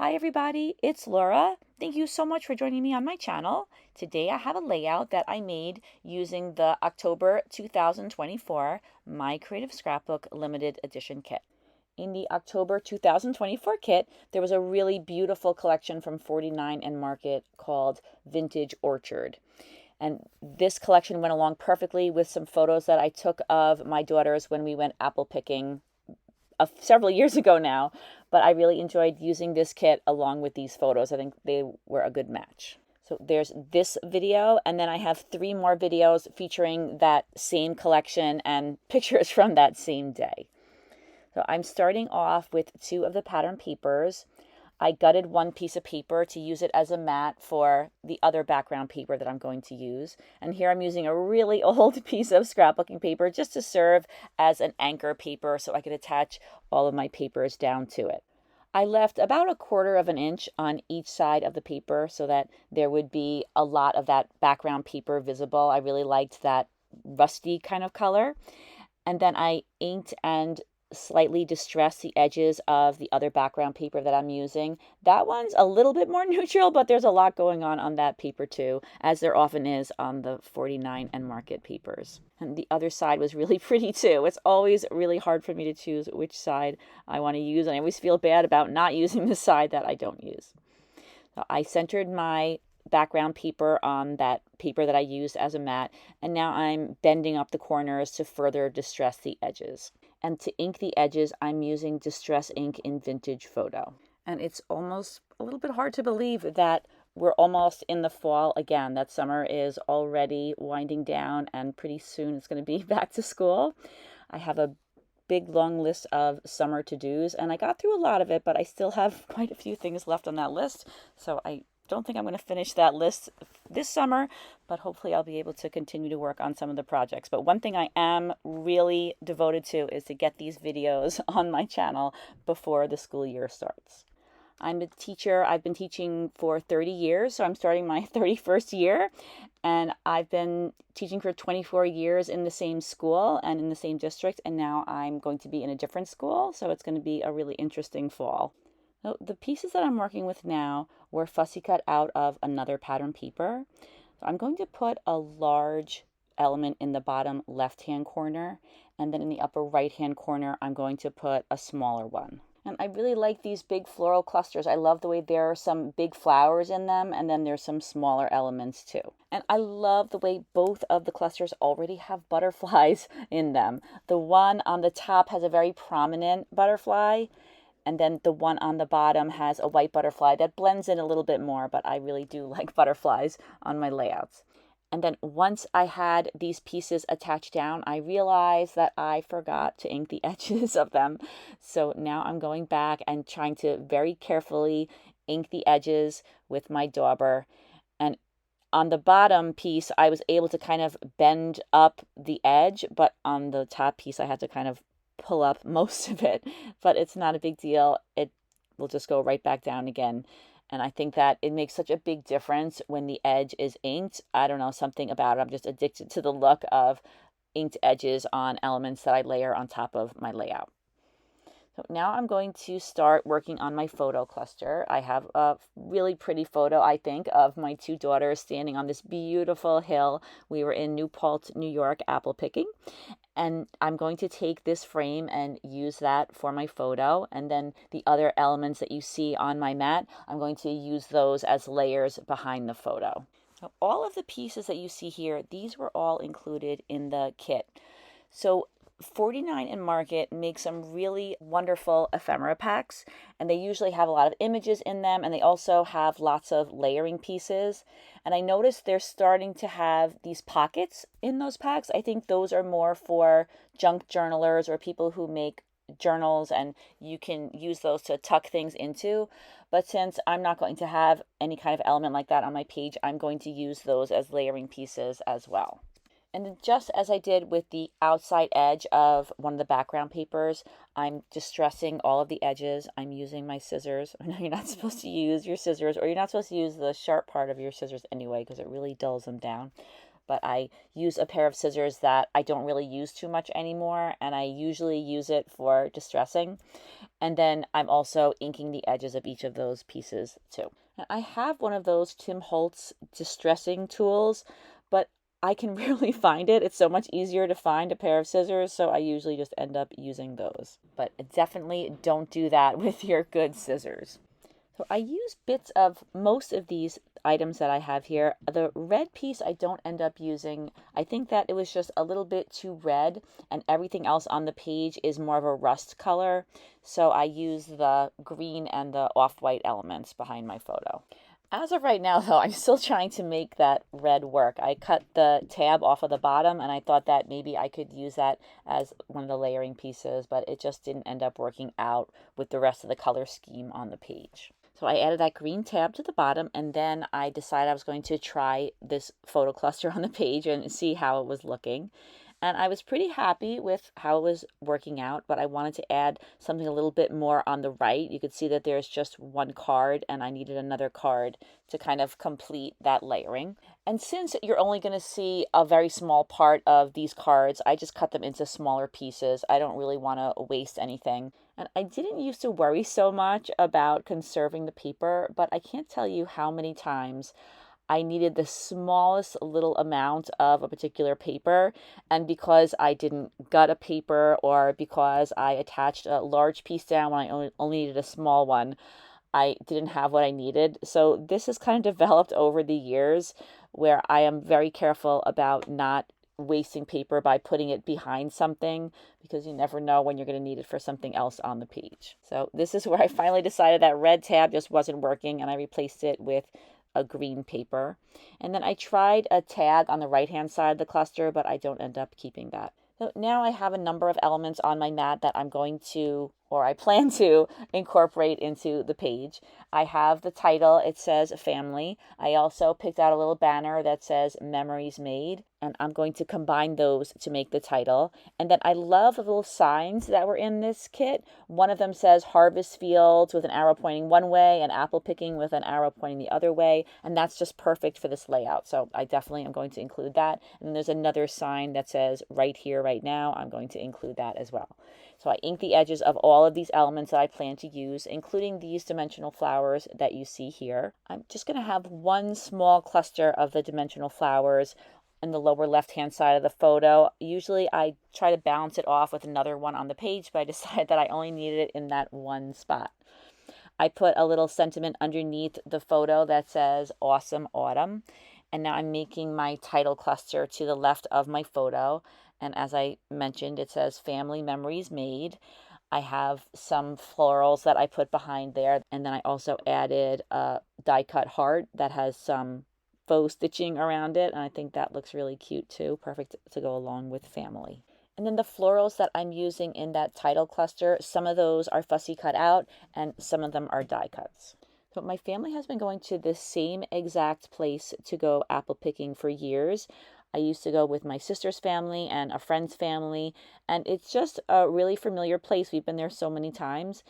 Hi everybody, it's Laura. Thank you so much for joining me on my channel. Today I have a layout that I made using the October 2024 My Creative Scrapbook Limited Edition kit. In the October 2024 kit, there was a really beautiful collection from 49 and Market called Vintage Orchard. And this collection went along perfectly with some photos that I took of my daughters when we went apple picking several years ago now, but I really enjoyed using this kit along with these photos. I think they were a good match. So there's this video, and then I have 3 more videos featuring that same collection and pictures from that same day. So I'm starting off with 2 of the pattern papers. I gutted 1 piece of paper to use it as a mat for the other background paper that I'm going to use. And here I'm using a really old piece of scrapbooking paper just to serve as an anchor paper so I could attach all of my papers down to it. I left about 1/4 of an inch on each side of the paper so that there would be a lot of that background paper visible. I really liked that rusty kind of color. And then I inked and slightly distress the edges of the other background paper that I'm using. That one's a little bit more neutral, but there's a lot going on that paper too, as there often is on the 49 and Market papers. And the other side was really pretty too. It's always really hard for me to choose which side I want to use, and I always feel bad about not using the side that I don't use. So I centered my background paper on that paper that I used as a mat, and now I'm bending up the corners to further distress the edges. And to ink the edges, I'm using Distress ink in Vintage Photo. And it's almost a little bit hard to believe that we're almost in the fall again, that summer is already winding down and pretty soon it's going to be back to school. I have a big long list of summer to-dos, and I got through a lot of it, but I still have quite a few things left on that list, so I don't think I'm going to finish that list this summer, but hopefully I'll be able to continue to work on some of the projects. But one thing I am really devoted to is to get these videos on my channel before the school year starts. I'm a teacher. I've been teaching for 30 years, so I'm starting my 31st year, and I've been teaching for 24 years in the same school and in the same district, and now I'm going to be in a different school, so it's going to be a really interesting fall. So the pieces that I'm working with now were fussy cut out of another pattern paper. So I'm going to put a large element in the bottom left-hand corner, and then in the upper right-hand corner, I'm going to put a smaller one. And I really like these big floral clusters. I love the way there are some big flowers in them, and then there's some smaller elements too. And I love the way both of the clusters already have butterflies in them. The one on the top has a very prominent butterfly, and then the one on the bottom has a white butterfly that blends in a little bit more, but I really do like butterflies on my layouts. And then once I had these pieces attached down, I realized that I forgot to ink the edges of them. So now I'm going back and trying to very carefully ink the edges with my dauber. And on the bottom piece, I was able to kind of bend up the edge, but on the top piece, I had to kind of pull up most of it, but it's not a big deal. It will just go right back down again. And I think that it makes such a big difference when the edge is inked. I don't know, something about it. I'm just addicted to the look of inked edges on elements that I layer on top of my layout. So now I'm going to start working on my photo cluster. I have a really pretty photo, I think, of my 2 daughters standing on this beautiful hill. We were in New Paltz, New York, apple picking. And I'm going to take this frame and use that for my photo. And then the other elements that you see on my mat, I'm going to use those as layers behind the photo. So all of the pieces that you see here, these were all included in the kit. So 49 and Market make some really wonderful ephemera packs, and they usually have a lot of images in them, and they also have lots of layering pieces. And I noticed they're starting to have these pockets in those packs. I think those are more for junk journalers or people who make journals, and you can use those to tuck things into. But since I'm not going to have any kind of element like that on my page, I'm going to use those as layering pieces as well. And then just as I did with the outside edge of one of the background papers, I'm distressing all of the edges. I'm using my scissors. I know you're not supposed to use your scissors, or you're not supposed to use the sharp part of your scissors anyway, because it really dulls them down. but I use a pair of scissors that I don't really use too much anymore, and I usually use it for distressing. And then I'm also inking the edges of each of those pieces too. And I have one of those Tim Holtz distressing tools, but I can rarely find it. It's so much easier to find a pair of scissors, so I usually just end up using those. But definitely don't do that with your good scissors. So I use bits of most of these items that I have here. The red piece I don't end up using. I think that it was just a little bit too red, and everything else on the page is more of a rust color. So I use the green and the off-white elements behind my photo. As of right now, though, I'm still trying to make that red work. I cut the tab off of the bottom, and I thought that maybe I could use that as one of the layering pieces, but it just didn't end up working out with the rest of the color scheme on the page. So I added that green tab to the bottom, and then I decided I was going to try this photo cluster on the page and see how it was looking. And I was pretty happy with how it was working out, but I wanted to add something a little bit more on the right. You could see that there's just one card, and I needed another card to kind of complete that layering. And since you're only going to see a very small part of these cards, I just cut them into smaller pieces. I don't really want to waste anything. And I didn't used to worry so much about conserving the paper, but I can't tell you how many times I needed the smallest little amount of a particular paper, and because I didn't gut a paper or because I attached a large piece down when I only needed a small one, I didn't have what I needed. So this has kind of developed over the years where I am very careful about not wasting paper by putting it behind something, because you never know when you're going to need it for something else on the page. So this is where I finally decided that red tab just wasn't working, and I replaced it with a green paper. And then I tried a tag on the right hand side of the cluster, but I don't end up keeping that. So now I have a number of elements on my mat that I'm going to, or I plan to, incorporate into the page. I have the title. It says family. I also picked out a little banner that says memories made, and I'm going to combine those to make the title. And then I love the little signs that were in this kit. One of them says harvest fields with an arrow pointing one way and apple picking with an arrow pointing the other way. And that's just perfect for this layout. So I definitely am going to include that. And there's another sign that says right here, right now. I'm going to include that as well. So I inked the edges of all of these elements that I plan to use, including these dimensional flowers that you see here. I'm just going to have one small cluster of the dimensional flowers in the lower left-hand side of the photo. Usually I try to balance it off with another one on the page, but I decided that I only needed it in that one spot. I put a little sentiment underneath the photo that says awesome autumn. And now I'm making my title cluster to the left of my photo. And as I mentioned, it says family memories made. I have some florals that I put behind there. And then I also added a die cut heart that has some faux stitching around it. And I think that looks really cute too. Perfect to go along with family. And then the florals that I'm using in that title cluster, some of those are fussy cut out and some of them are die cuts. So my family has been going to the same exact place to go apple picking for years. I used to go with my sister's family and a friend's family, and it's just a really familiar place. We've been there so many times.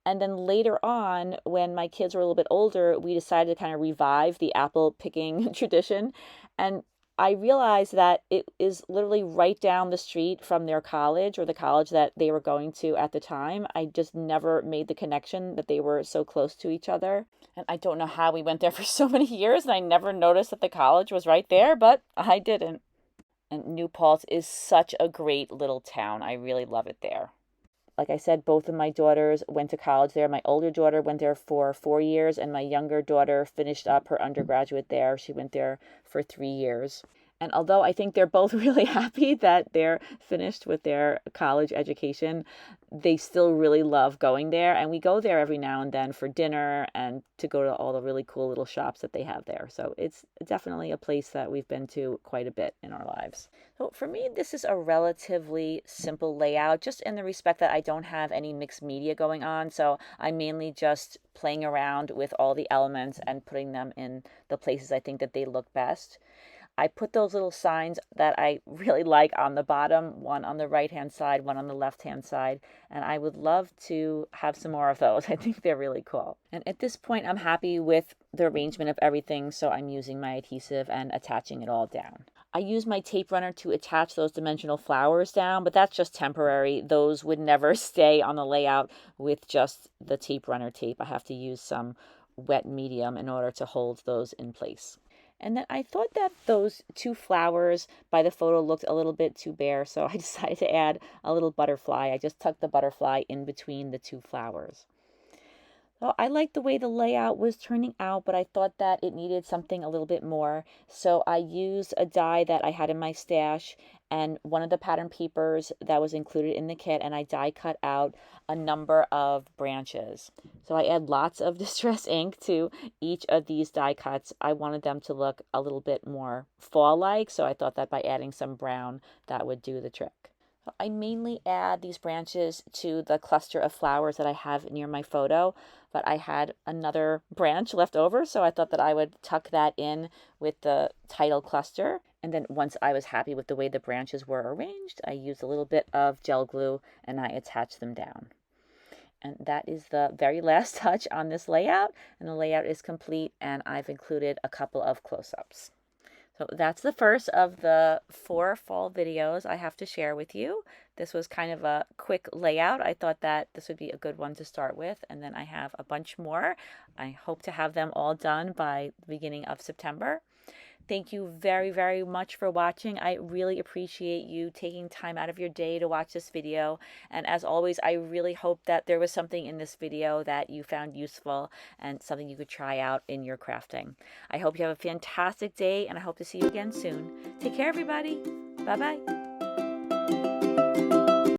And then later on, when my kids were a little bit older, we decided to kind of revive the apple picking tradition. And I realized that it is literally right down the street from their college, or the college that they were going to at the time. I just never made the connection that they were so close to each other. And I don't know how we went there for so many years, and I never noticed that the college was right there, but I didn't. And New Paltz is such a great little town. I really love it there. Like I said, both of my daughters went to college there. My older daughter went there for 4 years, and my younger daughter finished up her undergraduate there. She went there for 3 years. And although I think they're both really happy that they're finished with their college education, they still really love going there. And we go there every now and then for dinner and to go to all the really cool little shops that they have there. So it's definitely a place that we've been to quite a bit in our lives. So for me, this is a relatively simple layout, just in the respect that I don't have any mixed media going on. So I'm mainly just playing around with all the elements and putting them in the places I think that they look best. I put those little signs that I really like on the bottom, one on the right-hand side, one on the left-hand side, and I would love to have some more of those. I think they're really cool. And at this point, I'm happy with the arrangement of everything, so I'm using my adhesive and attaching it all down. I use my tape runner to attach those dimensional flowers down, but that's just temporary. Those would never stay on the layout with just the tape runner tape. I have to use some wet medium in order to hold those in place. And then I thought that those two flowers by the photo looked a little bit too bare, so I decided to add a little butterfly. I just tucked the butterfly in between the two flowers. Well, I liked the way the layout was turning out, but I thought that it needed something a little bit more. So I used a die that I had in my stash and one of the pattern papers that was included in the kit, and I die cut out a number of branches. So I add lots of distress ink to each of these die cuts. I wanted them to look a little bit more fall-like, so I thought that by adding some brown, that would do the trick. I mainly add these branches to the cluster of flowers that I have near my photo, but I had another branch left over, so I thought that I would tuck that in with the title cluster. And then once I was happy with the way the branches were arranged, I used a little bit of gel glue and I attached them down. And that is the very last touch on this layout, and the layout is complete, and I've included a couple of close-ups. So that's the first of the 4 fall videos I have to share with you. This was kind of a quick layout. I thought that this would be a good one to start with, and then I have a bunch more. I hope to have them all done by the beginning of September. Thank you very, very much for watching. I really appreciate you taking time out of your day to watch this video. And as always, I really hope that there was something in this video that you found useful and something you could try out in your crafting. I hope you have a fantastic day, and I hope to see you again soon. Take care, everybody. Bye-bye.